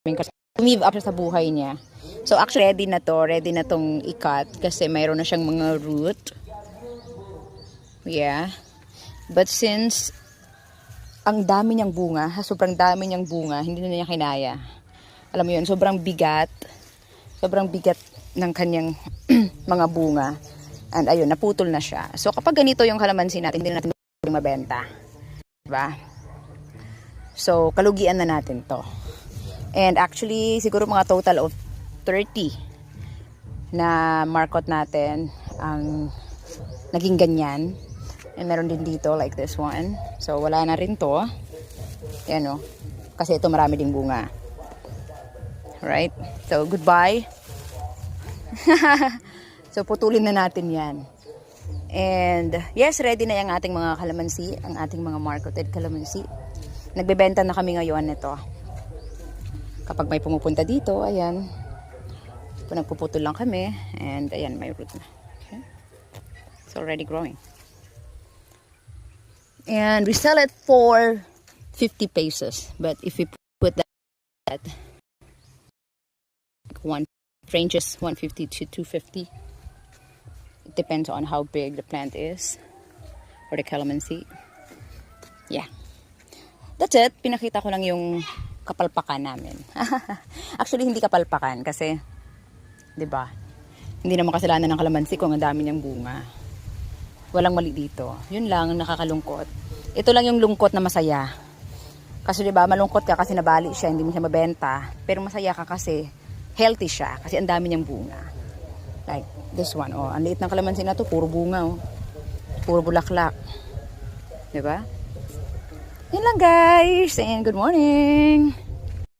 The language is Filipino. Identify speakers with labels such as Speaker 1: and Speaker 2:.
Speaker 1: kasi umive up siya sa buhay niya. So actually ready na tong ikat kasi mayroon na siyang mga root. Yeah. But since ang dami niyang bunga, sobrang dami niyang bunga, hindi na niya kinaya. Alam mo yun, sobrang bigat ng kanyang mga bunga. And ayun, naputol na siya. So kapag ganito yung kalamansi natin, hindi na natin mabenta. Diba? So kalugian na natin to. And actually, siguro mga total of 30 na markot natin ang naging ganyan. And meron din dito like this one. So wala na rin to. Yan o. Kasi ito marami ding bunga. Right? So goodbye. So putulin na natin yan. And yes, ready na yung ating mga kalamansi. Ang ating mga marketed kalamansi. Nagbebenta na kami ngayon nito. Kapag may pumupunta dito, ayan. Nagpuputol lang kami. And ayan, may root na. Okay. It's already growing. And we sell it for 50 pesos. But if we put that one ranges 150 to 250. It depends on how big the plant is. Or the calamansi. Yeah. That's it. Pinakita ko lang yung kapalpakan namin. Actually, hindi kapalpakan kasi, di ba? Hindi naman kasalanan ng kalamansi kung ang dami niyang bunga. Walang mali dito. Yun lang, nakakalungkot. Ito lang yung lungkot na masaya. Kasi di ba, malungkot ka kasi nabali siya, hindi mo siya mabenta. Pero masaya ka kasi healthy siya, kasi ang dami niyang bunga. Like this one, oh. Ang liit ng kalamansi na to, puro bunga, oh. Puro bulaklak. Di ba? Yun lang guys, and good morning!